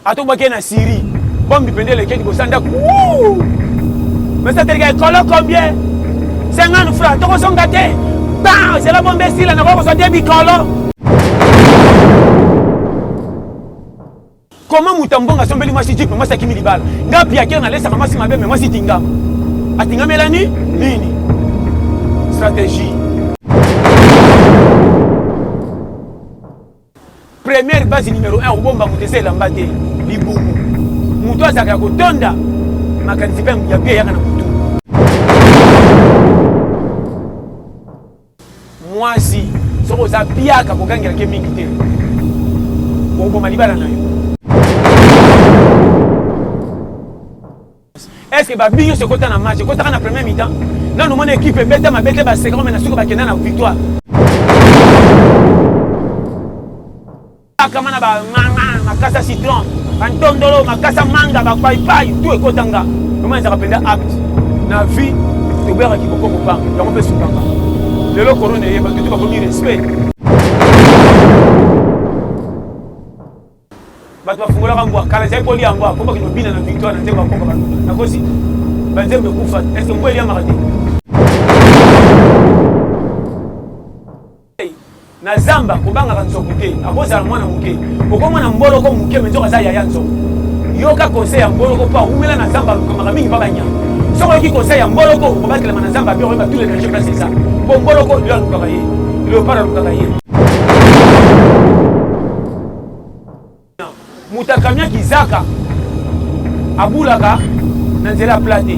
atobaki na Syrie bombe pendé le kedi bosanda mais ça te regarde combien 50 francs to songa te ba c'est la bombe style na ko so te bikolo. Comment Moutambonga sombeli mwasi jipe mwasi kimi libala ngapi yake na lesa mwasi mabe mais mwasi tinga atinga melani nini stratégie. Première base numéro 1 ubomba mutese lambate libumu mutu azaka kotonda makanisi pe ya bia yaka na mutu mwasi soko za biaka kokangira ke mingi te ubomba libala na yo. Est-ce que Babinho se côté dans match, côté dans la première mi-temps? Non, nous mon équipe bête ma bête ba second mais na suko ba kena na victoire. Akamana ba makasa citron, antondolo makasa manga ba pai tout e kotanga. Nous mon ça rappelle acte. Na vie to bera ki boko kopanga. Ya ko pe sukanga. Lelo corona yeba tout ba komi respect. Bato bafungola kangwa kala zai poli angwa komba kino bina na victoire na nzemba komba na kosi banzembe kufa est-ce que ngweli amarade na zamba kobanga kanzoko te akoza mwana muke okoma na mboloko muke menzoka za yaya nzo yoka conseil ya mboloko pa umela na zamba kama mingi baba nya soko ki conseil ya mboloko kobakela na zamba bi oba tous les gens place ça po mboloko yo lukaka ye le para lukaka ye. Mutakamia kizaka abulaka na nzela plate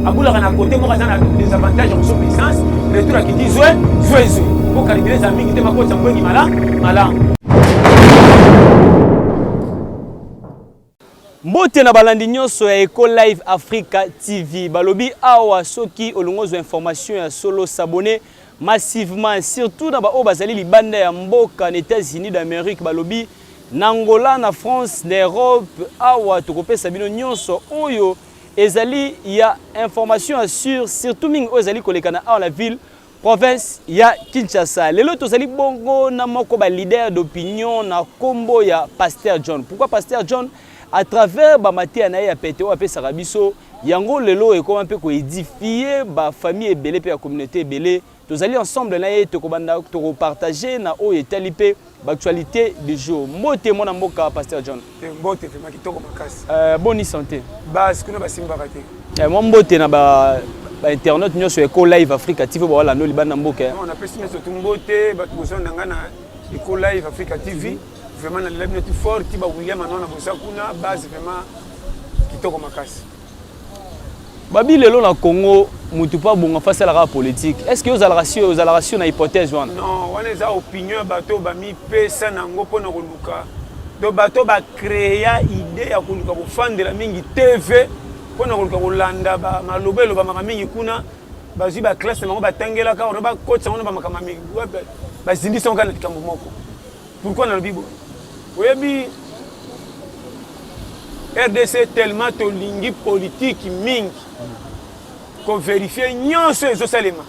abulaka na côté mo kana des avantages en son puissance retour à qui dit zwe pour calibrer les amis qui te makota mbwengi mala mbote na balandi nyonso ya Eco Live Africa TV balobi awa soki olongozo information ya solo s'abonner massivement surtout na ba o bazali libanda ya mboka na États-Unis d'Amérique balobi Nangola na France n'Europe awa tokopesa bino nyonso oyo ezali ya information assure surtout mingi ezali kolekana à la ville province ya Kinshasa. Lelo tozali bongo na moko ba leader d'opinion na kombo ya Pasteur John. Pourquoi Pasteur John? À travers ba matia na ya PTO apesa biso yango lelo e comment peut ko édifier ba famille ebele pe ya communauté ebele. Tozali ensemble na ye tokobanda to partager na o etalipe l'actualité du jour. Mbote mona mboka Pasteur John. Mbote fe makitoko makasi. Bonne santé. Bas kuna basimba kate. Moi mbote na ba internet nyonso Eco Live Africa TV ba wala no libanda mboka. On a pesi nyonso tumbote ba tubosa ndanga na Eco Live Africa TV. Vraiment na live net fort ti ba William anona bosa kuna base vraiment kitoko makasi. Babi lelo na Congo mutu pa bonga face à la politique. Est-ce que vous avez la ration na hypothèse wana? Non, wana za opinion bato ba mi pesa nango pona koluka. Do bato ba créer idée ya koluka ko fandela mingi TV pona koluka kolanda ba malobelo ba mama mingi kuna bazwi ba classe nango batangela ka on ba coach on ba makama mingi. Ba zindisa on kana likambo moko. Pourquoi na lobibo? Oyebi RDC tellement tolingi politique mingi ko vérifier nyonso ezosalema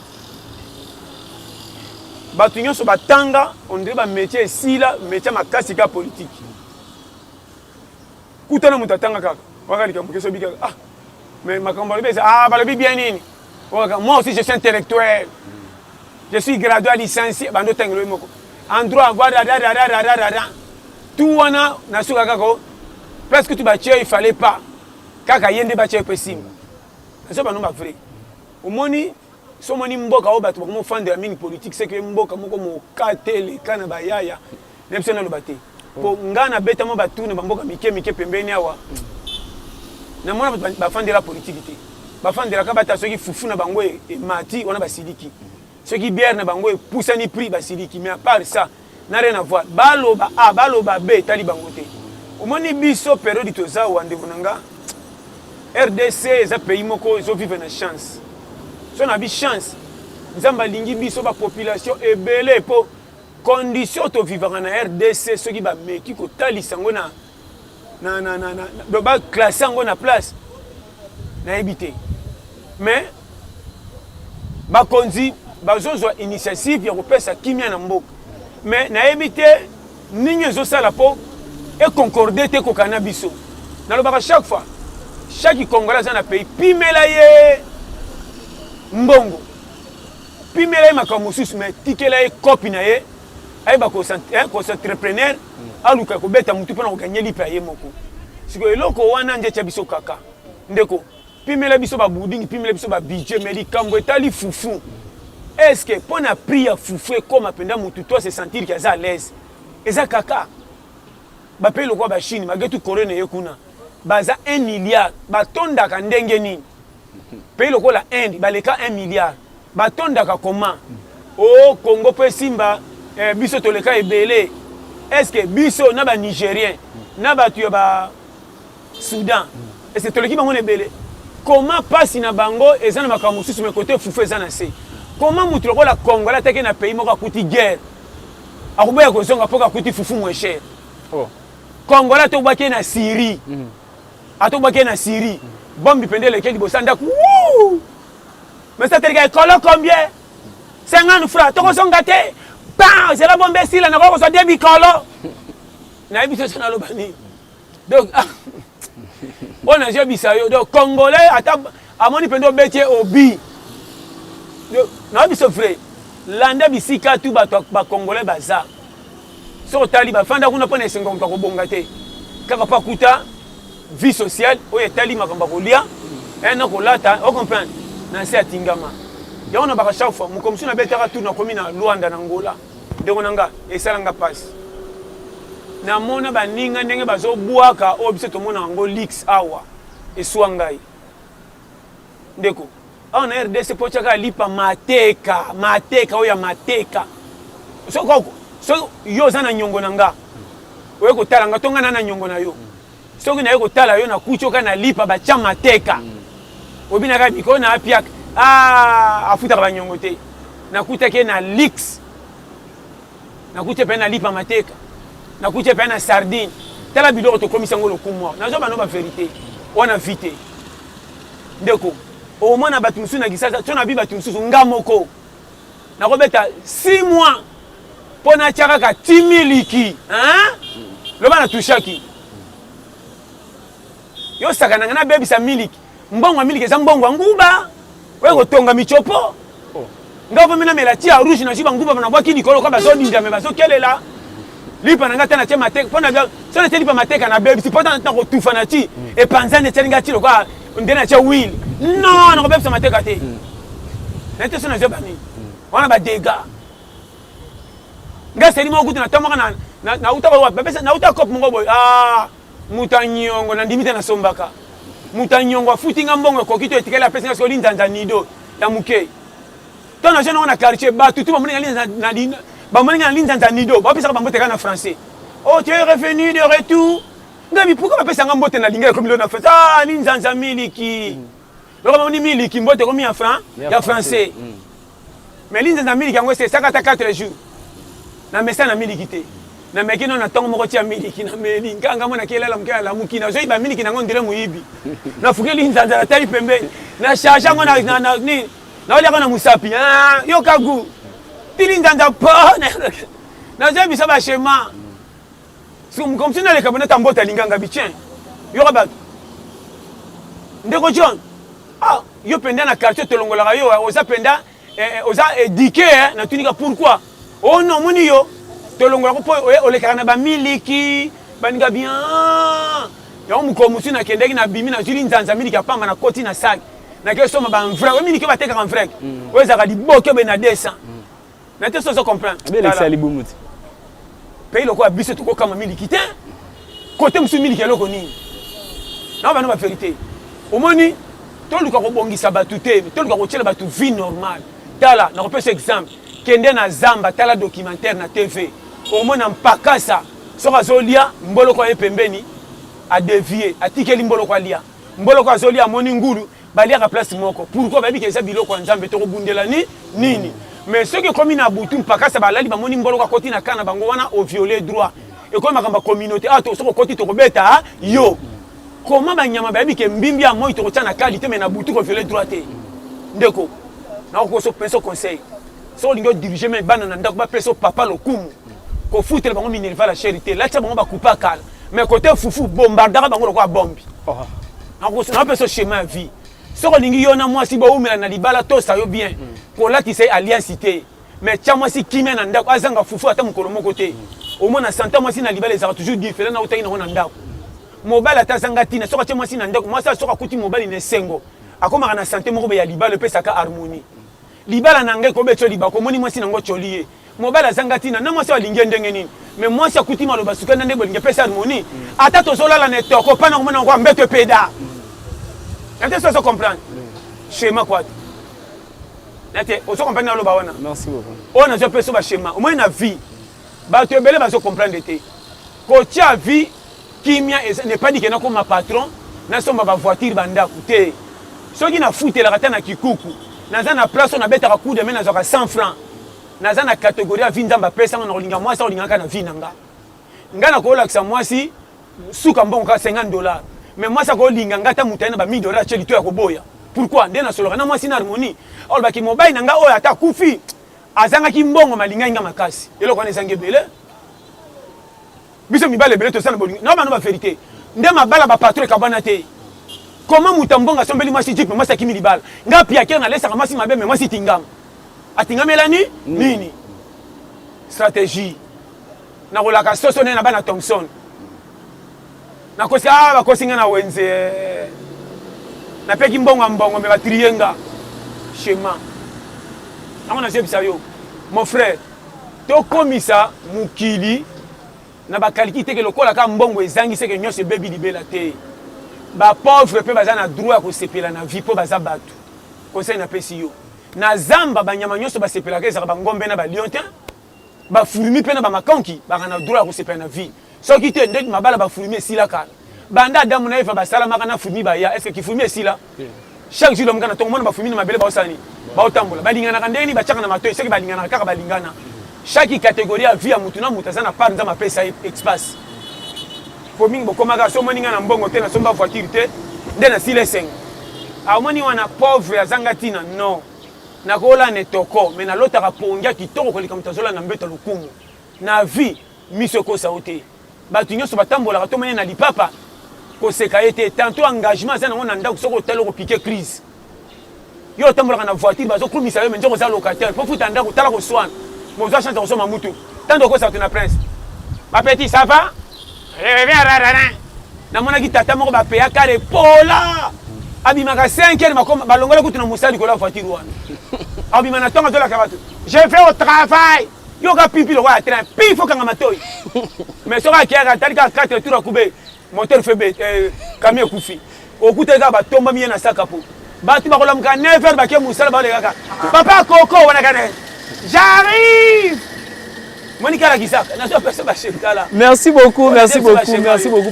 bato nyonso batanga on dirait ba métier sila métier makasi ka politique kutana mutatanga kaka wakali kambo keso bika mais makambo beza balobi bien nini moi aussi je suis intellectuel je suis gradué licencié bando tengelo moko en droit avoir tout wana nasuka kako presque tout bâtir il fallait pas kaka yende bâtir possible ça ba non ba vrai au moni so moni mboka o bato ko mo fande mingi politique c'est que mboka moko mo katele kana ba yaya nepse na lobate po ngana beta mo batune ba mboka mike pembeni awa na mona ba fande la politique te ba fande la ka bata soki fufu na bango e mati ona ba sidiki soki bière na bango e poussani prix ba sidiki mais à part ça n'a rien à voir baloba a baloba b tali bango te au moni biso période toza wa ndevunanga RDC est un pays moko ils vivent une chance. Si on a une chance, nous avons une population et belle pour condition de vivre en RDC ceux qui ba meki ko talisango na classe en na place na habité. Mais ba konzi ba zozo initiative ya kopesa kimia na mboka. Mais na habité ninyo zo sala po et concorder te kokana biso nalobaka chaque fois chaque congolais dans un pays pimela ye mbongo pimela ye makambo mosusu mais tikela ye kopi na ye ayeba ko-entrepreneur aluka kobeta mutu mpona koganye lipe ye moko siko eloko wana nde tia biso kaka ndeko pimela biso babudingi pimela biso babudget mais likambo etali fufu est-ce que mpona prix ya fufu ekoma mpenza mutu to se sentir ke aza à l'aise eza kaka bapeyi lokwa bachine magetu Corée na ye kuna baza 1 milliard batondaka ndenge nini pays lokola Inde baleka 1 milliard batondaka comment o Congo pe simba biso toleka ebele est-ce que biso na ba Nigérien na batu ya ba Soudan est-ce que toleki bango ebele comment passe na bango ezana makambo mosusu mais côté fufu ezana se comment mutu lokola Congolais atake na pays moko akuti guerre akoboya kozonga mpoka akuti fufu moins cher Congolais tobaki na Syrie atobaki na Syrie bombi pende leke libosa ndaku mais ça te regarde kolo combien 50 francs tokozonga te pa c'est la bombe sila na ko so debi kolo na biso sana lobani donc on a déjà bisayo donc Congolais ata amoni pende obetier obi na biso vrai landa bisika tu ba Congolais baza so tali ba fanda kuna pona esengo ko bonga te kaka pa kuta vie sociale oyo etali makambo kolia na kolata o comprendre na se atingama yango na baka chaque fois mokomisi na betaka tour na komi na Luanda na Angola ndeko nanga esalanga passe na mona baninga ndenge bazobwaka oyo biso tomona yango lix awa eswa ngai ndeko awa na RDC pochaka lipa mateka oyo ya mateka so yo za na nyongo na nga oyo kotala nga tonga na nyongo na yo soki na yo kotala yo na kuchoka na lipa bacha mateka obinaka biko na apiak afutaka banyongo te nakutaki na lix nakute pe na lipa mateka nakute pe na sardine tala biloko tokomisa ngo lokumu nazo bano ba vérité wana vite ndeko au moins na batu musu na gisasa tona bi batu musu ngamoko nakobeta 6 mois pona tiaka ka 10 000 iki loba na tushaki yo sakana na bebisa miliki mbongo miliki eza mbongo nguba we kotonga michopo ngavo mina melati ya rouge na jiba nguba na bwaki nikolo kwa bazo dinda me bazo kelela lipa na ngata na tia mateka pona bia so na tia lipa mateka na bebisi pona na ko tufa na ti e panzane tia ngati lokwa ndena tia wheel non na ko bebisa mateka te na te so na zebani wana ba dega ngase limo kutu na tomoka na uta wa bebisa na uta kop mongo boy mutanyongo na ndimite na sombaka mutanyongo afutinga mbongo kokito etikela pesa ngaso linzanza nido ya muke tona jeune on a quartier ba tutu bamoninga linzanza ba moninga linzanza nido ba pesa ba mboteka na français oh tu es revenu de retour ngabi pourquoi ba pesa ngambote na linga comme na français linzanza miliki loko ba moni miliki mbote comme ya franc ya français mais linzanza miliki yango c'est 54 jours na mesa na miliki te na meki no na tongo moko tia miliki na meli nganga mona kelela mkela la mukina zo iba miliki na ngondele muibi na fukeli nzanza na tali pembe na shasha ngona na ni na wale kana musapi yo kagu tili nzanza po na zo bisa ba shema si comme si na le kabona tambota linganga bichen yo ba ndeko John yo penda na quartier tolongola yo oza penda oza éduqué na tunika pourquoi oh non moni yo tolongola ko olekaka na ba miliki baninga bien ya mukomusi na kendeki na bimi na juli nzanza miliki apamba na koti na sac na ke soma ba vrai we miliki ba teka en vrai we za ka liboke be na 200 na te so comprendre be le sali bumuti pays loko abiso to ko kama miliki te côté musu miliki loko nini na ba no ba vérité omoni toluka ko bongisa batu te toluka ko tshela batu vie normale tala na ko pesa exemple kende na zamba tala documentaire na TV omona mpakasa soka zolia mboloko ye pembeni a dévier atikeli mboloko alia mboloko azolia moni ngulu balia ka place moko pourquoi babi ke eza biloko nzambe to kobundela nini mais ceux qui comme na butu mpakasa balali ba moni mboloko akoti na kana bango wana au violer droit et comme makamba communauté to soko koti to kobeta yo comment ba nyama babi ke mbimbi ya moi to kotia qualité mais na butu ko violer droit te ndeko na ko so penso conseil so lingo diriger mais bana na ndako ba peso papa lokumu ko foutre bango minerva la charité la tsa bango ba coupa kala mais côté fufu bombardaka bango lokola bombi na pe so schéma à vie soko lingi yo na mwasi bo umela na libala to sa yo bien ko lati say alliance té mais tia mwasi kimia na ndako azanga fufu ata mukolo moko té au moins na santa mwasi na libala ezaka toujours différent na utaki na ndako mobile ata zanga tina soko tia mwasi na ndako mwasi soko akuti mobile ne sengo akoma na santé moko be ya libala pe saka harmonie libala na ngai ko be toli ba ko moni mwasi na ngo tolié mobile azanga tina na mwasi walingi ndenge nini mais mwasi akuti maloba suka na ndebo lingi pe sa harmonie ata to zola la netoko pana ko mona ko mbeto peda. Est-ce que vous comprenez? Schéma quoi? Vous comprenez le bawana? Merci beaucoup. On a déjà fait ce schéma. Au moins, on a vie. Tu es belé, vous comprenez. Quand tu as vie, qui n'est pas dit que nous ma patron, nous sommes ma voiture banda coûté. Ceux qui n'ont foutu la ratane à Kikuku, nous avons une place, on a bête à coup de main, nous avons 100 francs. Nous avons une catégorie à vie dans ma pèse, on a une moi, ça, on a une vie. Nous avons une moi si, sous un bon cas $50. Mais moi ça ko linga ngata mutana ba $1000 chez lito ya koboya. Pourquoi? Ndena solo na moi sina harmonie. Or ba ki mobile nanga oyo ata kufi. Azanga ki mbongo malinga nga makasi. Elo ko nezange bele. Biso mibale bele to sana bolinga. Non ba no ba vérité. Ndema bala ba patron ka bana te. Comment mutambonga sombeli moi si jipe moi sa kimi libala. Nga pia kena lesa kama si mabe mais moi si tingam. Atingamela ni nini? Stratégie. Na rolaka soso na bana Thompson. Na kosi ba kosi nga na wenze na peki mbongo me ba trienga schéma amona jebisa yo mon frère to komisa mukili na ba qualité ke lokola ka mbongo ezangi seke nyose bebi libela te ba pauvre pe baza na droit ko sepela na vie po baza batu conseil na pesi yo na zamba ba nyama nyonso ba sepela ke za ba ngombe na ba liontin ba fourmi pe na ba makonki ba na droit ko sepela na vie. So qui te ndek mabala ba fourmi esila kala banda damu na eva basala makana fourmi ba ya est-ce que fourmi esila chaque jour l'homme to mona ba fourmi na mabele ba osani ba otambola ba lingana kandeni ba chaka na matoyi seki ba lingana kaka ba lingana chaque catégorie a vie ya mutu na mutazana par nza mapesa espace pour mingi bokoma ka so moninga na mbongo te na somba voiture te ndena sile seng a moni wana pauvre azanga tina non na kola ne toko mais na lotaka pongia kitoko kolika mutazola na mbeta lukumu na vie misoko saote batu nyonso batambola to mene na lipapa ko seka ete tantôt engagement ça na ndako soko talo ko piquer crise yo tambola na voiture bazo kumisa yo menjo ko za locataire pour futa ndako tala ko swan mo za chance ko so mamutu tando ko sa na prince ma petit ça va na mona ki tata moko ba peya kare pola abimaka 5 makoma balongola kutu na musali ko la voiture wana abimana tonga to la kabatu je fais au travail yo ka pipi lo wa train pi faut kanga matoi mais so ka kiaka tali ka 4 tours a couper moteur fait camion kufi okuta ka ba tomba miena saka po batu ba kola mka 9h ba ke musala ba le kaka papa koko wana kana j'arrive Monica la kisaka na so pesa ba shekala. Merci beaucoup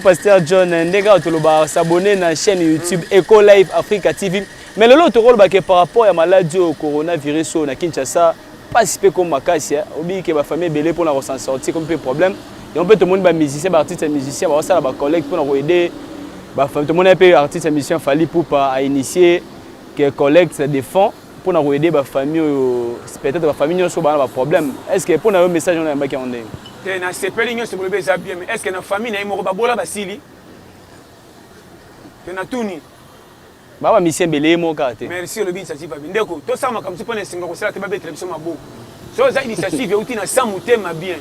Pasteur John Ndenga otoloba s'abonner na chaîne YouTube Eco Live Africa TV. Mais le lot rôle que par rapport à maladie au coronavirus na Kinshasa participer comme makasi obi que ba famille belé pour la s'en sortir comme problème et on peut tout le monde ba musicien ba artiste musicien ba ça ba collègue pour aider ba tout le monde peut artiste musicien fali pour pas initier que collecte des fonds pour aider ba famille peut-être ba famille sur ba problème est-ce que pour un message on a ba qui on est na sepeli nyo se bolebe za bien mais est-ce que na famille na mo ba bola ba sili que na tuni Baba mission belé mo kate. Merci le initiative ndeko to sama comme si pone singa ko sala te ba be télévision mabo. So za initiative outi na samuté ma bien.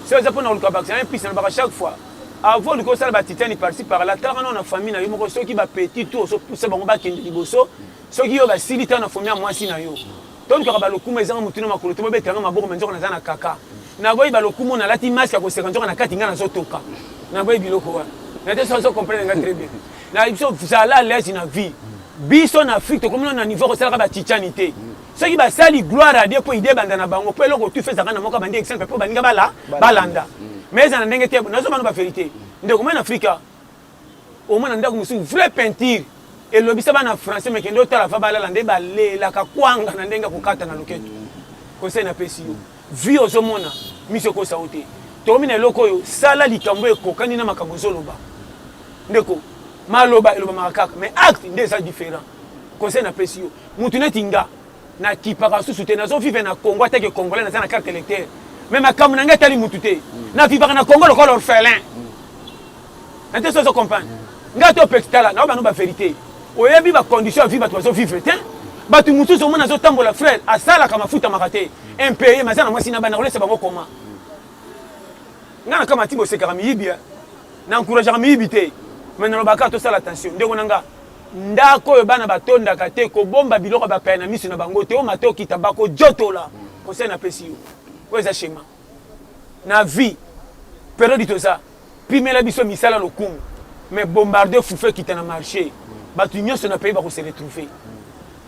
So za pona uluka baksa un piste na ba chaque fois. Avant le ko sala ba titani par ci par là tala na famille na yo moko so ki ba petit tout so pousser bango ba kende liboso. So ki yo ba silita na famille mwasi na yo. Donc ka ba lokuma ezanga mutuna makolo to ba betanga maboko menzo na zana kaka. Na boy ba lokuma na lati masque ko sekanjo na kati ngana zo toka. Na boy biloko wa. Na te so comprendre nga très bien. Na biso zala l'aise na vie. Biso na Afrique comme on a niveau ko sala ba tichanité ceux qui ba sali gloire à Dieu pour idée banda na bango pe loko tu fais ça kana moka bandi exemple pour baninga balanda mais ça na ndenge te na zo ba vérité ndeko en Afrique au moins ndako musu vrai peinture et le bisa ba na français mais kendo tala fa balala nde balela ka kwanga na ndenga kokata na loketo conseil na pesi yo vie ozo mona miso ko sauté to mina loko yo sala likambo e kokani na makambo zoloba ndeko maloba eloba makaka mais acte nde ça différent conseil na pesio mutu netinga na kipaka susu te nazo vivre na Congo atake congolais na za na carte électeur mais makambo na ngai tali mutu te na vivre na Congo le orphelin nte so comprendre ngato pextala na ba no ba vérité oyebi ba condition vie ba to vivre te batu mutu so mona zo tambola frère asala kama futa makate impayé mazana mwasi na bana olesa bango koma ngana kama timbo sekara miyibia na encourager miyibite mais na lobaka to sala attention ndeko nanga ndako oyo bana batondaka te kobomba biloko bapaya na miso na bango te o matoki tabako jotola conseil na pesi yo oyo eza schéma na vie période toza pimela biso misala lokumu mais bombarder fufe kita na marché batu nyonso na pays bako se retrouver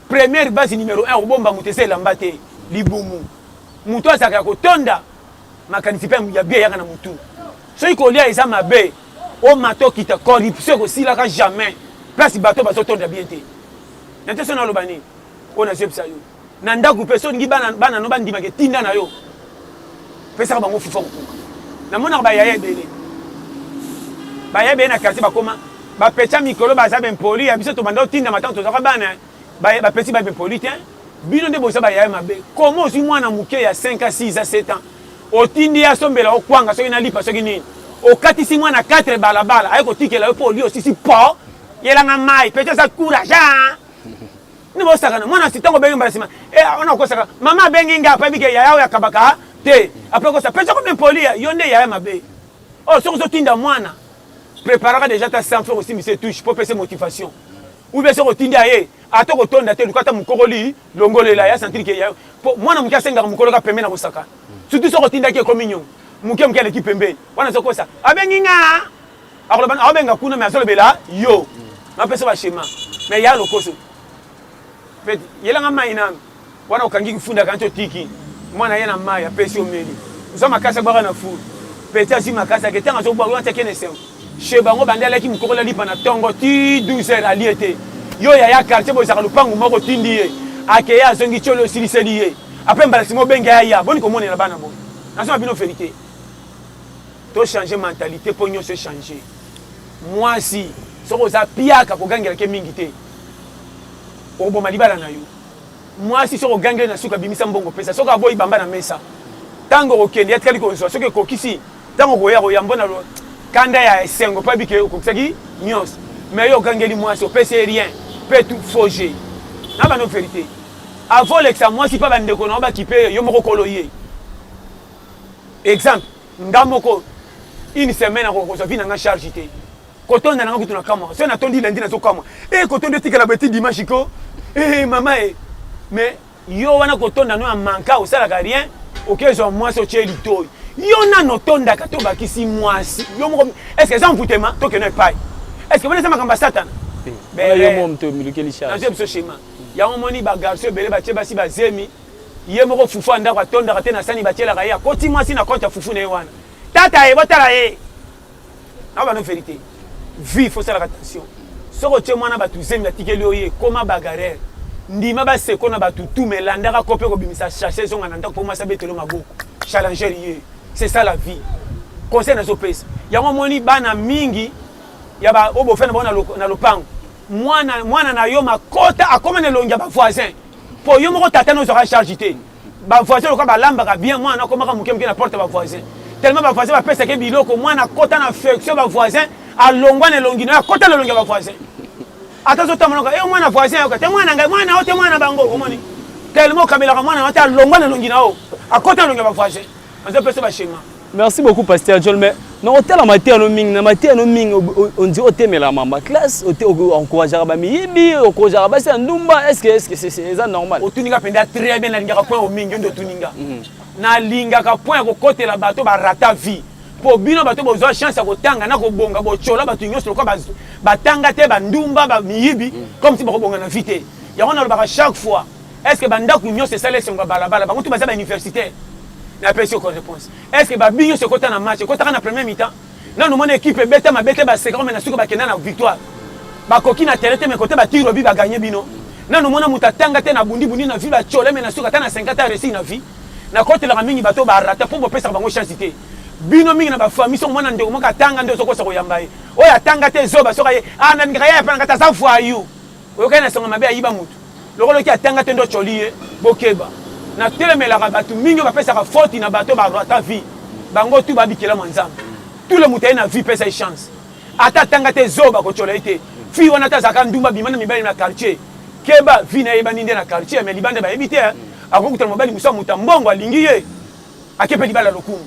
première base numéro 1 obomba mutese elamba te libumu mutu azaka kotonda makanisi pe ya bien yaka na mutu soki kolia eza mabe o matoki ta corruption kosilaka jamais place bato bazotonda bien te nete so na loba nini oyo nazebisa yo na ndako mpe so ndingi bana no bandimaka etinda na yo pesaka bango fufa kokuka namonaka bayaya ebele na quartier bakoma bapecha mikolo baza bempoli ya biso tobanda otinda matanga tozaka bana bapesi babempoli te bino nde boza bayaya mabe komo ozwi mwana moke ya 5 a 6 a 7 ans otindi ye asombela okwanga soki na lipa soki nini okatisi mwana 4 balabala aye kotikela yo mpo oli osisi po yelanga mai pecha eza courage nde bosakana mwana sitango obengi mbala nsima ona okosaka mama abengi nga apebi ke yaya oyo akabaka te apres kosa pecha kobempoli yo nde yaya mabe oyo soki ozotinda mwana préparera déjà ta sang faire aussi monsieur touche pour passer motivation ou bien se rotindi aye ato kotonda te lukata mukokoli longolela ya sentir que ya mwana mukia senga mukoloka pembe na kosaka surtout so rotinda ke communion mukia mukia l'équipe pembe wana so kosa abengi nga akoloba abenga kuna mais azolebela yo na pesa ba schéma mais ya lokoso fait yelanga mai na wana okangi kufunda kanto tiki mwana yena mai ya pesi omeli usa makasa baka na fu peti asi makasa ke tanga so bwa wana tekene sem chez bango bandela ki mukokola lipa na tongo ti 12h aliete yo ya quartier bo saka lupangu moko tindi ye akeya zongi cholo siliseli ye après mbala simo benga ya boni ko monela bana bo naso bino vérité to changer mentalité pour nyo se changer moi si soko za piaka ko gangela ke mingi te o bo malibala na yo moi si soko gangela na suka bimisa mbongo pesa soko aboyi bamba na mesa tango okende yatkali ko so soko kokisi tango ko ya ko yambona lo kanda ya sengo pa bike okosaki nyos mais yo gangeli moi so pese rien peut tout forger na ba no vérité avant l'examen moi si pas bande ko na ba kipe yo moko koloye exemple ngamoko une semaine ko so vina nga charge te kotonda na ngakutuna kama so na tondi lundi na so kama kotonda tika la beti dimanche ko mama mais yo wana kotonda no manka osala ka rien okezo moi so cheli toy yo na notonda ka to bakisi moi yo moko est-ce que ça en foutema to que no pas est-ce que vous êtes en Satan? Ben, yo mom to milukeli charge. Na ce schéma. Ya moni ba garçon belé ba tcheba si ba zemi. Ye moko fufu anda kwa tonda ka tena sani ba tchela ka ya. Koti moi si na compte fufu na wana. Tata e botala e. Na ba no vérité. Vie faut faire attention. Soko tche mwana ba tu zemi la tikeli oye koma bagarre. Ndima ba seko na ba tutu melanda ka kopé ko bimisa chercher zonga na ndako pour moi ça betelo maboko. Challenger lié. C'est ça la vie. Conseil na zo pesa. Ya moni bana mingi yaba obo fena bona na lopango mwana na yo makota akoma ne longia ba voisin po yo moko tata no sera chargité ba voisin ko ba lamba ka bien mwana akoma ka muke na porte ba voisin tellement ba voisin ba pesa ke biloko mwana kota na affection ba voisin alongwa ne longi na kota le longia ba voisin atazo tamonoka mwana voisin yo te mwana ngai mwana ote mwana bango omoni tellement kamela ka mwana ata alongwa ne longi na o akota longia ba voisin anzo pesa ba schéma. Merci beaucoup Pasteur John mais non hôtel en matière no ming na matière no ming on dit otemela mama classe encourager ba mibi encourager ba c'est ndumba est-ce que c'est ça normal otuninga penda très bien na linga point o mingi ndo tuninga na linga ka point ko côté la bateau ba rata vie po bino bateau bozo chance ko tanga na ko bonga bo chola bateau nyonso ko ba tanga te ba ndumba ba mibi comme si ba ko bonga na vite ya on a ba chaque fois est-ce que banda ku nyonso ça laisse ngwa balabala ba mutu ba za universitaire na pesi ko réponse est-ce que ba binyo se kota na match kota na premier mi-temps na no mona équipe beta ba 50 mais na suko ba kenda na victoire ba koki na terete mais côté ba tiro bi ba gagner bino na no mona mutatanga te na bundi na vie ba chole mais na suko ta na 50 ans réussi na vie na côté la mingi bato ba rata pour pesa bango chance te bino mingi na ba famille so mona ndeko moka tanga ndo soko soko yambaye oya tanga te zoba soka ye na ngaya pa ngata za fwa you oyo kana songa mabe ayiba mutu lokolo ki atanga te ndo choliye bokeba na telemela ka batu mingi ba pesa ka faute na bato ba rata vie bango tu ba bikela manzam tout le mutaye na vie pesa chance ata tanga te zoba ko chola ite fi wana ta zaka ndumba bimana mibali na quartier keba vina yeba ninde na quartier mais libanda ba ebite akokuta mobali musa mutambongo alingi ye akepe libala lokumu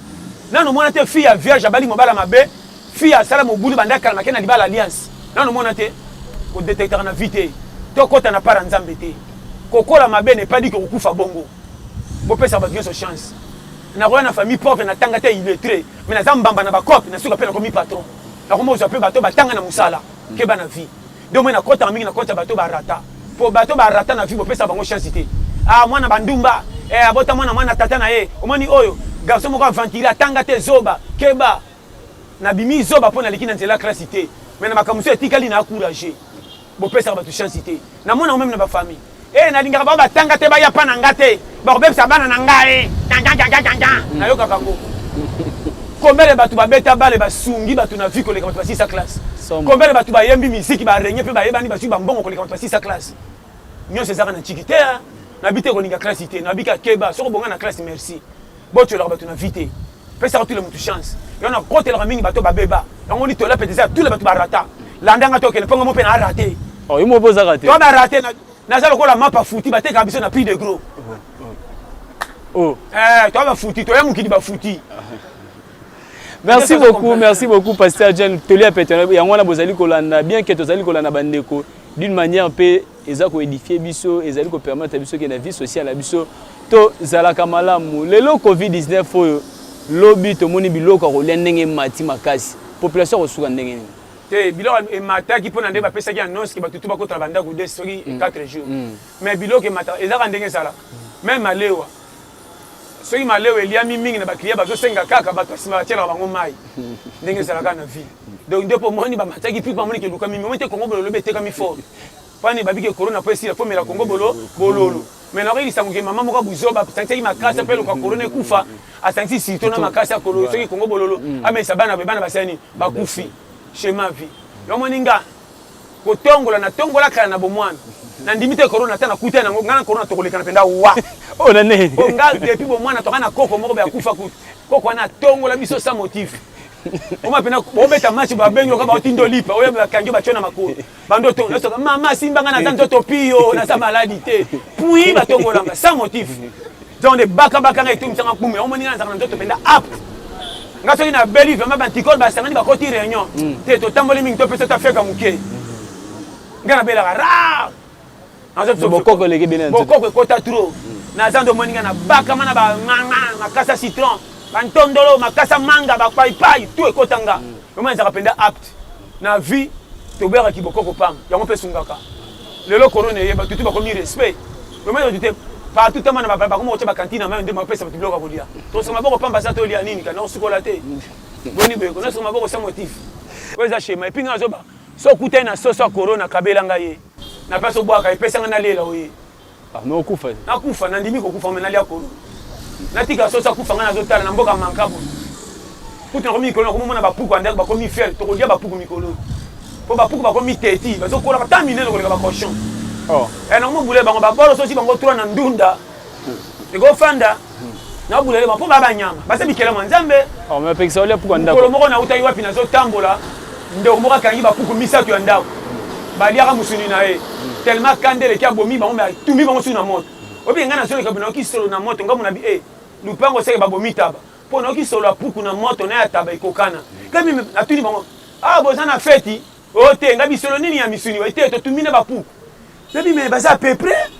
nano mona te fi ya vierge abali mobala mabe fi ya sala mobulu banda kala makena libala alliance nano mona te ko détecteur na vite to kota na para nzambe te kokola mabe ne pas dit que okufa bongo bo pesa ba bien so chance na roya na famille pauvre na tanga te illettré mais na zambamba na ba cop na suka pe na komi patron na komo zo pe bato batanga na musala keba na vie donc moi na kota mingi na kota bato barata po bato barata na vie bo pesa bango chance te ah mwana bandumba abota mwana tata na ye omoni oyo garçon moko ventile tanga te zoba keba na bimi zoba po na likina nzela classe te mais na makamuso etikali na encourager bo pesa ba tu chance te na mona même na ba famille na lingaka ba batanga te ba ya pa na ngate ba ko bebisa bana na ngae na yoka kango kombele batu ba beta bale ba sungi batu na vie koleka batu ba 6 classe kombele batu ba yembi musique ba renye pe ba yebani ba su ba mbongo koleka batu ba 6 classe nyo cesar na chikite na bité ko linga classe te na bika keba soko bonga na classe merci boto la batu na vite pesa tout le mutu chance yona kote la mingi bato ba beba yango ni tola peut-être tout le batu ba rata landanga to ke le pongo mo pe na raté oh il mo posa raté to ba raté na za lokola mapa futi ba te ka biso na prix de gros oh to ba futi to ya mukidi ba futi. Merci beaucoup, Pasteur John. Toli a pété. Yango na bozali kolanda bien que tozali kolanda bandeko d'une manière peu ezako édifier biso, ezali ko permettre biso que na vie sociale biso to zalaka malamu. Lelo Covid-19 oyo lobi to moni biloko ko ndenge mati makasi. Population ko suka ndenge ni. Te biloko e mata ki pona ndeba pesa ki annonce ki batutu bako trabanda ko 4 jours. Mais biloko e mata ezaka ndenge sala. Même malewa. Soki malewa eliami mingi na ba client bazo senga kaka bato sima tiela bango mai. Ndenge sala kana vie. Donc depuis moni ba mata ki pipa moni ke luka mimi monte Congo bolo bete kami fort. Pani babike corona po esila po mela Congo bolo bololo. Mais na reli sango ke mama moko buzoba santi makasa pe luka corona kufa asanti sito na makasa kolo soki Congo bololo amesa bana bana basani bakufi schéma vie. Yo moninga ko tongola na tongola kana na bomwana. Na ndimite corona tana kuta na ngana corona tokoleka na penda wa. Oh na ne. O nga depuis bomwana to kana koko moko ba kufa kuta. Koko na tongola biso sa motif. O ma pena bo beta match ba bengo ka ba tindo lipa. O ya ba kanjo ba chona makolo. Bando to na mama simba ngana zanto to pio na sa maladie. Puis ba tongola nga sa motif. Donc de baka baka nga etum tsanga kume. O moni na zanto to penda app. Nga so ina beli vraiment ba tikol ba sangani ba koti réunion. Te to tamboli mingi to pesa ta feka muke. Ngana bela ra. Bokoko leki bien. Bokoko kota trop. Na zando moninga na baka mana ba makasa citron, ba ntondolo, makasa manga, ba pai tout ekotanga. Comment ça rapenda apte. Na vie to bera ki bokoko pam. Yango pe sungaka. Lelo corona yeba tutu ba komi respect. Comment tu te pas tout temps na ba comme ocha ba cantine ma ndema pesa ba bloka kolia. To soma boko pamba sa to lia nini kana osukola te. Boni be ko na soma boko sa motif. Weza shema epinga zoba. So kutai na soso corona kabela ngaye. Na paso bwaka epesa ngana lela oye. Ah no kufa. Na kufa na ndimi ko kufa mena lia ko. Na tika sosa kufa ngana zotala na mboka mankabo. Kutu ko mikolo ko mona ba puku anda ba ko mi fer to ko dia ba puku mikolo. Po ba puku ba ko mi teti ba zo ko la ta minene ko le ba cochon. Oh. Na mo bule bango ba bolo so si bango tro na ndunda. Ego fanda. Na bule ba po ba ba nyama. Ba se bikela manzambe. Oh me pekisa ole puku anda. Ko lo moko na utai wapi na zo tambola. Ndo ko moka kangi ba puku misatu ya ndako. Baliaka musuni na ye tellement kandele kia bomi bango me tumi bango suna moto obi ngana solo ka bino ki solo na moto ngamu na bi lupango seke ba bomi taba po na ki solo puku na moto na ya taba ikokana kami na tuni bango bozana feti o te ngabi solo nini ya misuni o te to tumi na ba puku nabi me baza peu près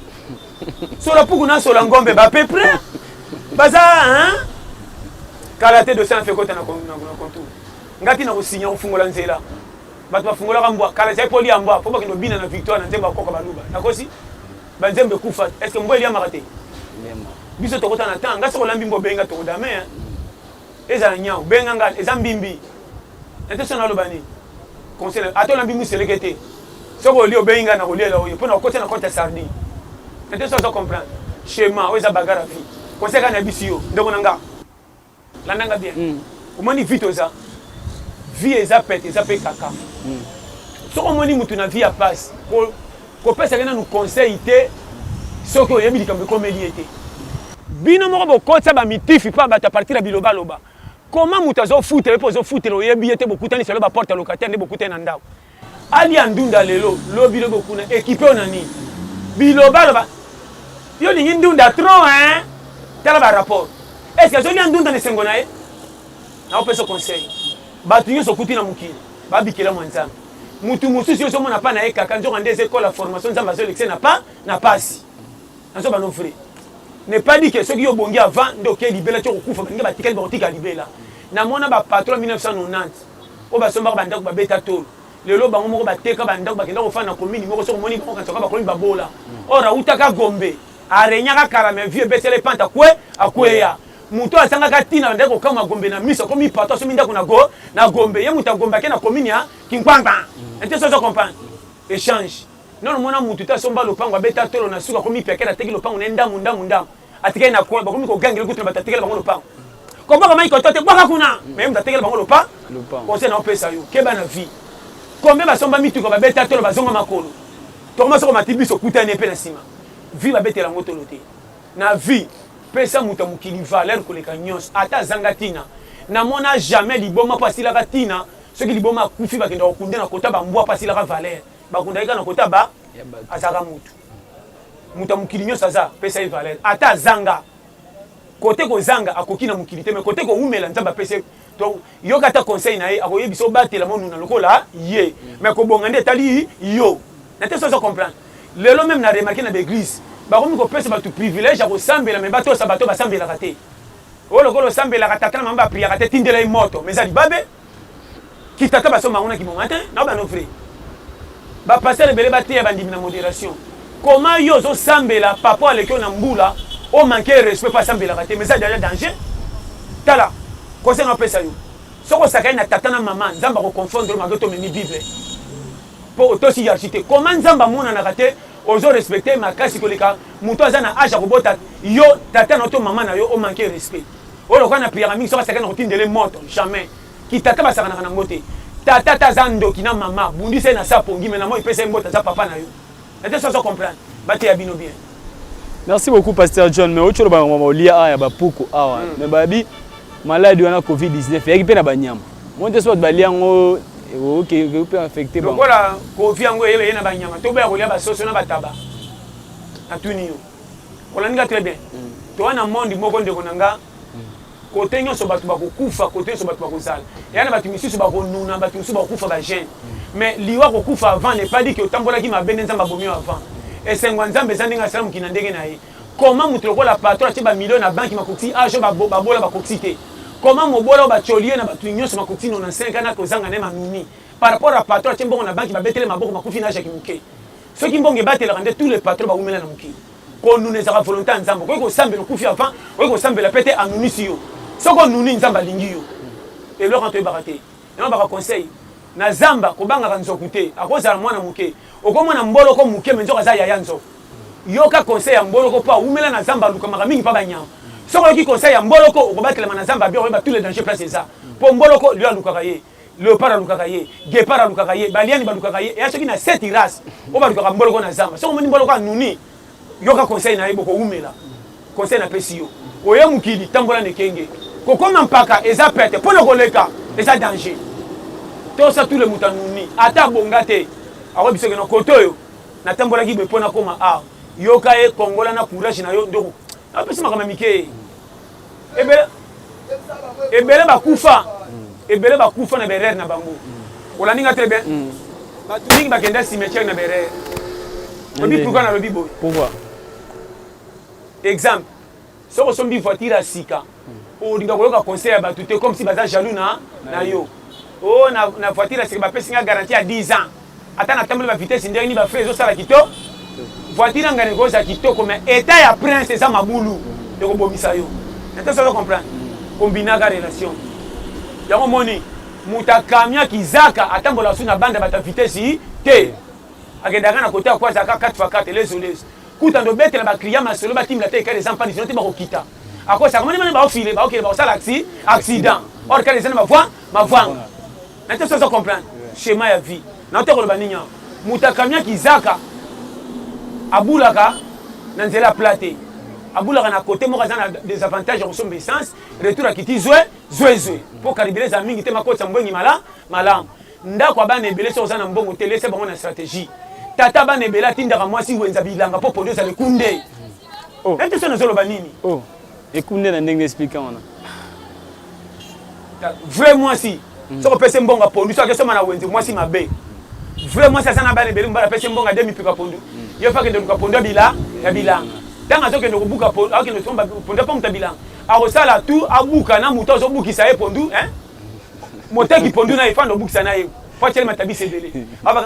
solo puku na solo ngombe ba peu près baza hein kalaté de sang fait kota na kontu ngati na ko signa ufungola nzela bato bafungola kambwa kala sai poli ambwa po bakino bina na victoire na nzemba koka baluba nakosi banzembe kufa est-ce que mbweli amaraté biso tokota na tanga soko lambi mbo benga to dame eza nyao benga ngal eza mbimbi intention na lobani conseil ato lambi muselekete soko li obenga na kolela oyo pona okota na kota sardi intention ça comprendre schéma eza bagara vie conseil kana bisio ndoko nanga landanga bien omoni vite ça vie eza pete eza pe kaka soko moni mutu na vie a passe ko pesa kana nous conseil te soko yebi likambe komeli ete bino moko bokotsa ba mitifi pa bata partir la biloba loba comment mutazo foutre pozo foutre lo yebi ete beaucoup tani selo ba porte locataire ne beaucoup tani ndao ali andunda lelo lobi lo beaucoup na équipe onani biloba loba yo lingi ndunda trop hein tala ba rapport est-ce que zo li andunda ne sengo na e na opeso conseil ba tunyo so kuti na mukili ba bikela mwanzama mutu mususi yo so mona pa na e kaka nzo ngande école la formation nzamba zo l'excès na passe nzo ba non frère n'est pas dit que ceux qui ont bongi avant donc libéla tu recouvre mais ba tikel ba libéla na mona ba patron 1990 o ba somba ba ndako ba beta tol lelo bango moko ba teka ba ndako ba kenda ko fana commune moko so moni ko kantoka ba commune ba bola ora utaka gombe arenyaka kala mais vieux besele panta kwe akweya muto asanga katina ndako kama gombe na miso komi pato so mindako na gombe ye muta gombe ke na commune ya kinkwanga ente so comprendre échange non mona mutu ta somba lopango abeta tolo na suka komi pekela teki lopango nenda munda atike na ko bakomi ko gangele kutu na batakela bango lopango ko baka mai ko tote baka kuna même batakela bango lopango ko se na pesa yo keba na vie combien basomba mitu ko babeta tolo bazonga makolo to koma soko matibiso kutane pe na sima vie babetela ngoto lote na vie pesa muta mukili valeur ko leka nyos ata zangatina na mona jamais liboma pasila katina ce qui liboma kufi bakenda okunda na kota ba mbwa pasila ka valeur bakunda ika na kota ba azaka mutu muta mukili nyos za pesa i valeur ata zanga côté ko zanga akoki na mukili te mais côté ko umela nzamba pesa donc yo kata conseil na ye akoyebi so batela monu na lokola ye mais ko bonga nde tali yo na te so comprendre lelo même na remarquer na l'église ba komi ko pesa ba tu privilège ko sambela mais bato sabato ba sambela kate o lokolo sambela kata kana mamba priya kate tindela moto mais ali babe ki tata ba so mangona ki momata na ba no frère ba passer belé ba te ba ndimi na modération comment yo zo sambela papa aleki na mbula o manquer respect pas sambela kate mais ça déjà danger tala ko se na pesa yo soko sakai na tata na mama nzamba ko confondre magoto memi bible po otosi yarchite comment nzamba mona na kate ozo respecter makasi koleka muto aza na âge kobota yo tata na to mama na yo o manquer respect o lokwa na prière mingi soko sakai na kotindele moto jamais ki tata ba saka na ngote tata tazando ki na mama bundi se na sapongi mais na mo ipesa mbota za papa na yo ete so comprendre bate ya bino bien. Merci beaucoup Pasteur John mais ocholo ba mama olia aya ba puku awa mais babi maladie wana COVID-19 yaki pe na banyama monte so ba liango que peut affecter bon voilà Covid yango yele na banyama to ba kolia ba soso na bataba atuni yo kolanga très bien to wana monde moko ndeko nanga côté nyonso batu ba kokufa côté nyonso batu ba kozala yana batu misusu ba konuna batu misusu ba kokufa ba jeune mais liwa kokufa avant n'est pas dit que otambola ki mabende nzamba bomio avant et sengwa nzambe zandinga salamu kina ndenge na ye comment mutu lokola patron atie ba million na banki makoki ajo ba bola ba kokite comment mobola ba cholier na batu nyonso makoki na 5 ans ko zanga ne mamini par rapport à patron atie mbongo na banki ba betele maboko makofi na jaki muke ceux qui mbongo batela rende tous les patrons ba umela na muki ko nune za volonté nzambo ko sambela kufi avant ko sambela pete anunisi yo soko nuni nzamba lingi yo et leur entre baraté na ba conseil na zamba ko banga kanzokute akozala mwana muke okomona mbolo ko muke menzo kaza ya yanzo yoka conseil ya mbolo ko pa umela na zamba luka maka mingi pa banyama soko ki conseil ya mbolo ko okobatela na zamba bien ba tous les dangers place ça po mbolo ko lui aluka kaye leopard aluka kaye guépard aluka kaye baliani baluka kaye et asoki na 7 races o baluka ka mbolo ko na zamba soko moni mbolo ko nuni yoka conseil na yebo ko umela conseil na pesio oye mukili tambola ne kenge ko koma mpaka eza pete pona koleka eza danger to sa tous les mutanuni ata bongate ako biso na kotoyo na tambola ki be pona koma a yoka e kongola na courage na yo ndoko apesi makama mike ebele bakufa na berere na bango olaninga très bien batu mingi bakenda cimetière na berere obi pourquoi na lobi boy pourquoi exemple soko sombi voiture à sika o dinga koloka conseil ya batu te comme si baza jaloux na yo oh na voiture à sika ba pesi nga garantie à 10 ans ata na tambola ba vitesse ndenge ni ba frère zo sala kito voiture ngane ko za kitoko mais état ya prince eza mabulu de ko bomisa yo ete so comprendre combina ga relation yango moni muta kamia kizaka atambola su na banda bata vitesse te akendaka na côté kwa zaka 4x4 les kuta ndo betela ba client masolo ba timla te ka les enfants disons te ba kokita ako sa komani ba ofile ba okele ba sala accident or ka les enfants ma voix ete so comprendre schéma ya vie na te ko ba ninya muta kamia kizaka abulaka na nzela plate aboulaka na côté moko aza na des avantages ya kosomba essence retour akiti zwe mpo karibele za mingi te makoti ya mbongi malamu ndako abana ebele so oza na mbongo te lese bango na stratégie tata abana ebele atindaka mwasi wenza bilanga mpo podi ozala ekunde ete so nazoloba nini ekunde na ndenge explique wana vrai mwasi soko pese mbongo apondu so akesoma na wenze mwasi mabe vrai mwasi aza na bana ebele mbala pese mbongo ademi pika pondu yo fa kende luka pondu ya bilanga tanga azokende kobuka pondu akende tomba pondu pa muta bilanga akosala tu abuka na mutu azobukisa ye pondu moteki pondu na efando obukisa na ye po tiele matabisi ebele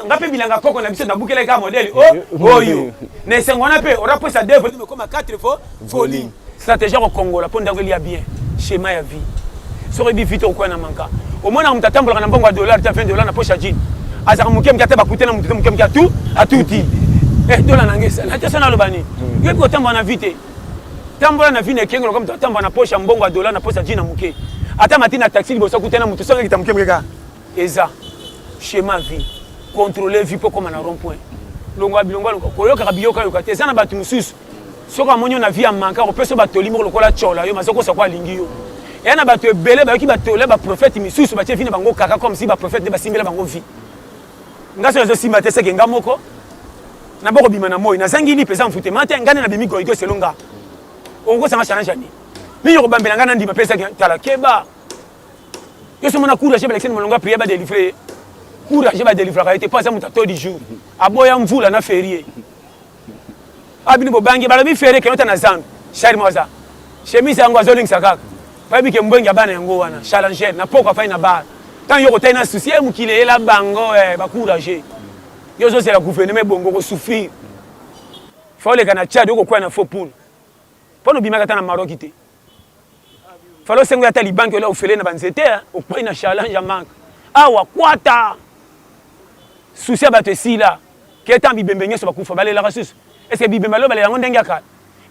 nga mpe bilanga koko na biso nabukela ka modele oyo na esengo wana mpe orapwesa deux volume ekoma 4 fois folie stratégie ya kokongola mpo ndango elia bien schéma ya vie soki ebi vite okoya na manka omona mutu atambolaka na mbongo ya dollar te 20 dollar na poche ya jine azaka moke moke ate bakute na mutu te moke moke atuti dola nange esala ate so naloba nini yo epi kotambola na vie te tambola na vie na ekenge loka mutu atambola na poche ya mbongo ya dollar na poche ya jine na moke ata mati na taxi liboso akutana mutu soki ekita moke moke ka eza schéma vie contrôler vie mpo koma na rond point longwa bilongwa koyokaka biyoka te eza na bato mosusu soki amoni yo na vie ya manka kopesa batoli moko lokola tchola yo mazokosa kwa alingi yo eya na bato ebele bayoki batole baprofete misusu batie vi na bango kaka comme si baprofete nde basimbela bango vie nga soki ezosimba te seke nga moko nabokobima na moi nazangi li mpenza mfutema te nga nde nabimi goigo selo nga okosanga challenge ani mingi kobambela nga na ndima pesaki tala keba yo somona courage balexene molongo priere badelivre courage badelivraka ye te po aza moto ato du jour aboya mvula na ferie abini bobangi balobi ferie kenota na zandu shari moza chemise yango azolingisa kaka bayebi ke mbwengi ya bana yango wana challenger na poko afai na bala tant yo kotai na souci mokili eyela bango bacourage yo ozozela gouvernement bongo kosouffrir fa oleka na tchad okokwya na faux poule mpo nobimaka ata na maroki te fala osengo ata libanki ola ofele na banzete okwai na challenge ya manke awa kwata souci ya bato esila ke tan bibembe nyonso bakufa balelaka susu estce bibembe alo balela yango ndenge ya kala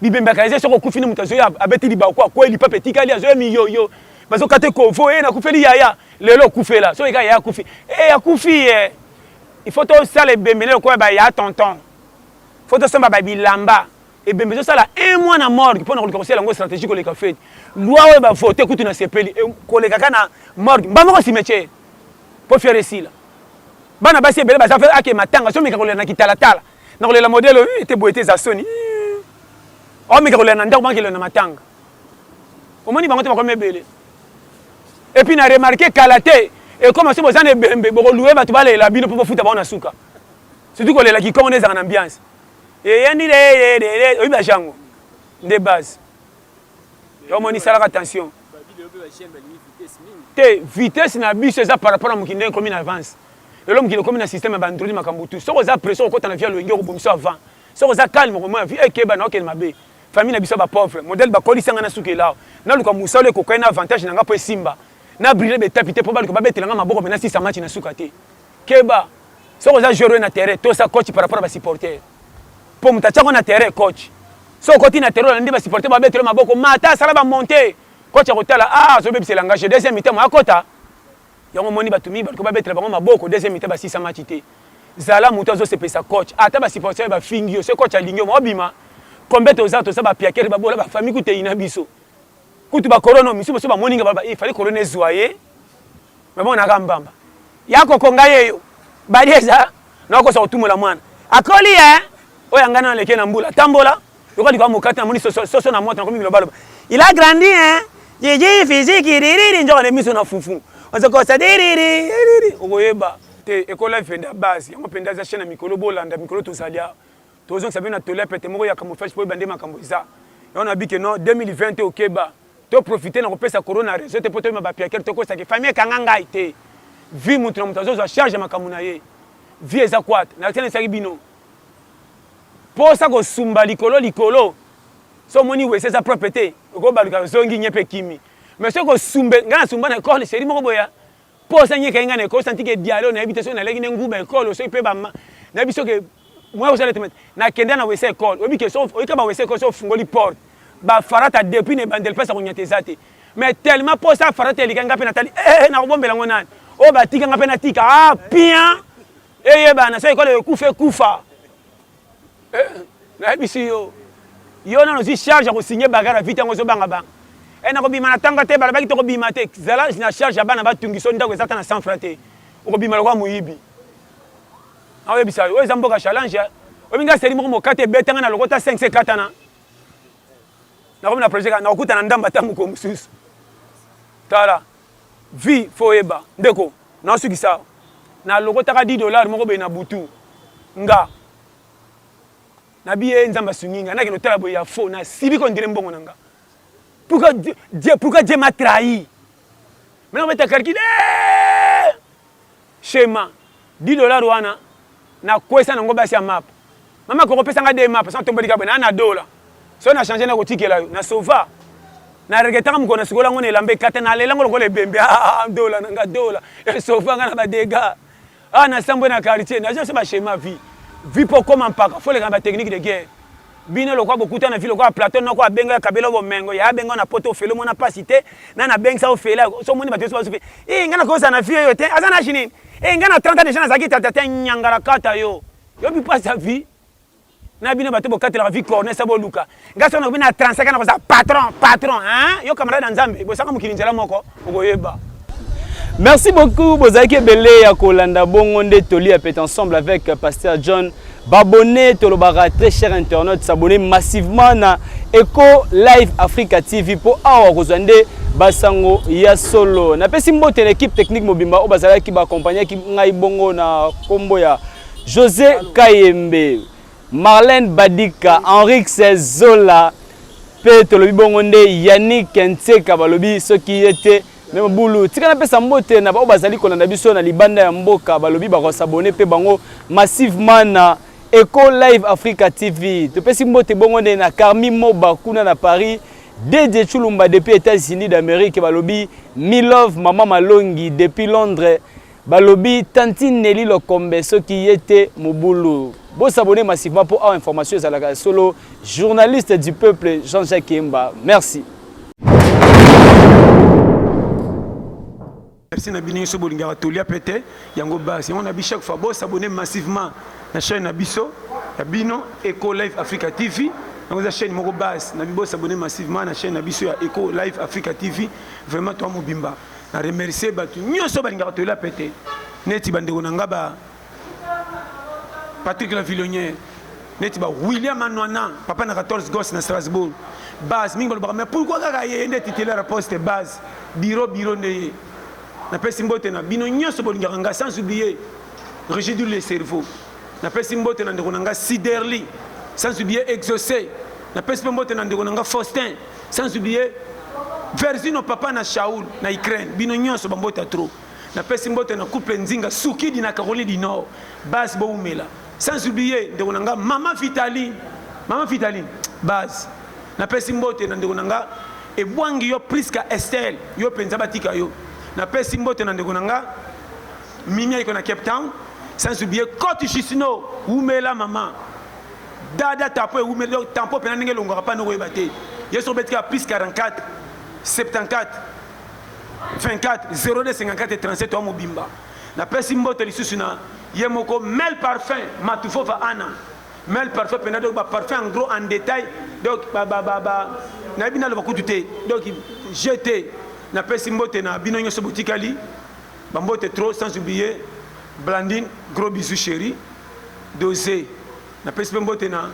bibembe ya kala eza soko okufi ni moto azoya abeteli bakwa akweli pape etikali azoya miyoyo bazokata kovo nakufeli yaya lelo okufela so eka yaya akufi akufi il faut tosala ebembe ne lokoya baya tonton faut tosomba babilamba ebembe ezosala un mois na morgue mpo na koleka kosala yango stratégie koleka fete loi oyo bavote kutu na sepeli koleka ka na morgue mbamoko cimetière mpo fiere esila bana basi ebele baza fe ake matanga so meka kolela na kitalatala na kolela modele ete boye te eza soni omeka kolela na ndako bankelela na matanga omoni bango te bakoma ebele epuis na remarke kala te ekoma so boza na ebembe bokolue bato balela bino mpo bofuta bango na suka surtout kolela kikongo nde ezaka na ambiance eyandile oyiba jango nde base omoni salaka attention te vitesse na biso eza par rapport na mokili ndenge ekomi na avance lelo mokili ekomi na système ya bandrodi makambo tu soko oza pression okota na vie alongi okobomisa avant soko oza calme okomona vie ekeba na okende mabe famille na biso bapauvre modele bakolisanga na suka elao naluka mosala ekokai na avantage na nga mpo esimba na brille betapi te mpo baluka babetelanga maboko mena sisa match na suka te keba soko oza joueur na terrain tosa coach par rapport à basupporter mpo moto atiango na terrain coach so okoti na terrain olandi basupporter babetele maboko mata asala bamonte coach akotala azobebisela engagé deuxième mi-temps akota yango moni bato mingi baluka babetela bango maboko deuxième mi-temps basisa match te zala moto azosepesa coach ata basupporter bafingi yo so coach alingi yo maobima kombe toza bapiakere babola bafamille kutu eyina biso kutu bakorono misu boso bamoninga ifali korona ezwa ye mabonaka mbamba yakokonga yeyo bali eza nakosa kotumula mwana akoli oyo angana aleke na mbula tambola yokadi kwa mokati na moni soso na moto nakomi bilobaloba il a grandi jiji physique ririri njoka ne miso na fufu ozokosa ririri okoyeba te ekola ifenda base yango penda za chaîne mikolo bolanda mikolo tozalia tozo sabi na tole pete moko ya camouflage po bande makambo za on a dit que non 2020 okeba to profiter na kopesa corona réseau te poto ma piakere to ko sa ke famille kanganga ite vie mutu na mutu azozo charge makambo na ye vie eza kwata na tene saki bino po sa ko sumba likolo so moni wese sa propriété ko baluka zongi nyepe kimi mais so ko sumbe ngana sumba na école série moko boya po sa nyeka ngana ko santi ke dialo na ebite so na legi nguba école so pe ba na biso ke moi vous allez te mettre na kenda na wese école obi ke so oyika ba wese école so fungoli porte ba farata depuis ne bandel pesa kunyate zate mais tellement pour ça farata likanga pe natali na kobombela ngona o ba tika ngape na tika bien ba na so école kufa na bisi yo yo na nozi charge ya kosigner bagara vite yango zobanga banga e na kobima na tanga te balabaki to kobima te zala na charge ya bana batungiso ndako ezata na 100 francs te okobima lokwa muyibi awebisa oyo eza mboka challenge ominga seri moko mokate betanga na lokota 5 katana na komi na projet na okuta na ndamba ta moko mususu tala vie foeba ndeko na sukisa na lokota $10 moko be na butu nga na biye nzamba sunginga na kino tala boya ya faux na sibi ko ndire mbongo nanga pourquoi Dieu m'a trahi maintenant on va te calculer schéma $10 wana na kwesa na ngoba sia map mama ko pesa nga de map sans tomber ka bana na $1 so na changer na kotikela yo na sova na regeta mko na sikola ngone lambe kata na lela ngolo le bembe $1 nanga $1 e sova nga na ba dégâts na sambo na quartier na je sais pas schéma vie pour comment pas faut les gamba technique de guerre bino lokwa bokuta na ville kwa plateau na kwa benga kabelo bomengo ya benga na poto felo mona pasité na benga sa ofela so moni bateso ba sofi ngana ko sa na vie yo te azana chini ngana 30 déjà na zaki tata nyangala kata yo bi pas sa vie na bino bato bokate la vie corner sa boluka ngaso na bina 35 na ko sa patron hein yo camarade nzambe bo saka mukili nzela moko okoyeba. Merci beaucoup Bozaki Belé ya kolanda bongo nde toli apet ensemble avec Pasteur John. Babonné tolobara très cher internaute s'abonner massivement na Eco Live Africa TV pour awa kozande basango ya solo. Na pesi mbote l'équipe technique mobimba o bazala ki ba accompagner ki ngai bongo na kombo ya José Kayembe, Marlène Badika, Henrik Zola, pe tolobi bongo nde Yannick Ntseka balobi soki était même boulou tika na pesa mbote na ba bazali kolanda biso na libanda ya mboka balobi ba ko s'abonner pe bango massivement na Eco Live Africa TV. Tu peux si mbote bongo na Karmi Moba kuna na Paris, Dédé Chulumba depuis États-Unis d'Amérique balobi Milove Maman Malongi depuis Londres balobi Tantine Nelly Lokombe ce qui était Mobulu. Bon s'abonner massivement pour avoir information sur la solo journaliste du peuple Jean-Jacques Kemba. Merci. Merci na bini so bolinga tolia pété yango bas on a bi chaque fois bon s'abonner massivement na chaîne Nabiso ya bino Eco Live Africa TV na la chaîne moko bas na bibo s'abonner massivement na chaîne Nabiso ya Eco Live Africa TV vraiment toi mobimba na remercier batu nyoso balinga tolia pété neti bande konanga ba Patrick la Villonnière neti ba William Anwana papa na 14 gosses na Strasbourg base mingo ba mais pourquoi kaka yende titulaire poste base bureau ndeye na pesi mbote na bino nyoso bolinga nga sans oublier Régidule le cerveau na pesi mbote na ndeko nga Siderli sans oublier Exaucé na pesi mbote na ndeko nga Faustin sans oublier Versino papa na Shaoul na Ukraine bino nyoso bambote trop na pesi mbote na couple Nzinga Soukidi na Caroline du Nord base bo umela sans oublier ndeko nga Maman Vitaline base na pesi mbote na ndeko nga ebwangi yo Priska Estelle yo penza batika yo na pesi mbote na ndeko nanga mimia iko na Cape Town sans oublier Côte Chisino umela mama dada tapo umela tampo pena ninge longo pa no ebate yeso betika plus 44 74 24 02 54 37 wa mobimba na pesi mbote lisusu na yemoko Mel Parfum Matufova Ana Mel Parfum pena donc ba parfum en gros en détail donc na bina lo bakutute donc jeté na pesi mbote na bino nyoso botikali bambote trop sans oublier Blandine gros bisous chérie Dosé na pesi mbote na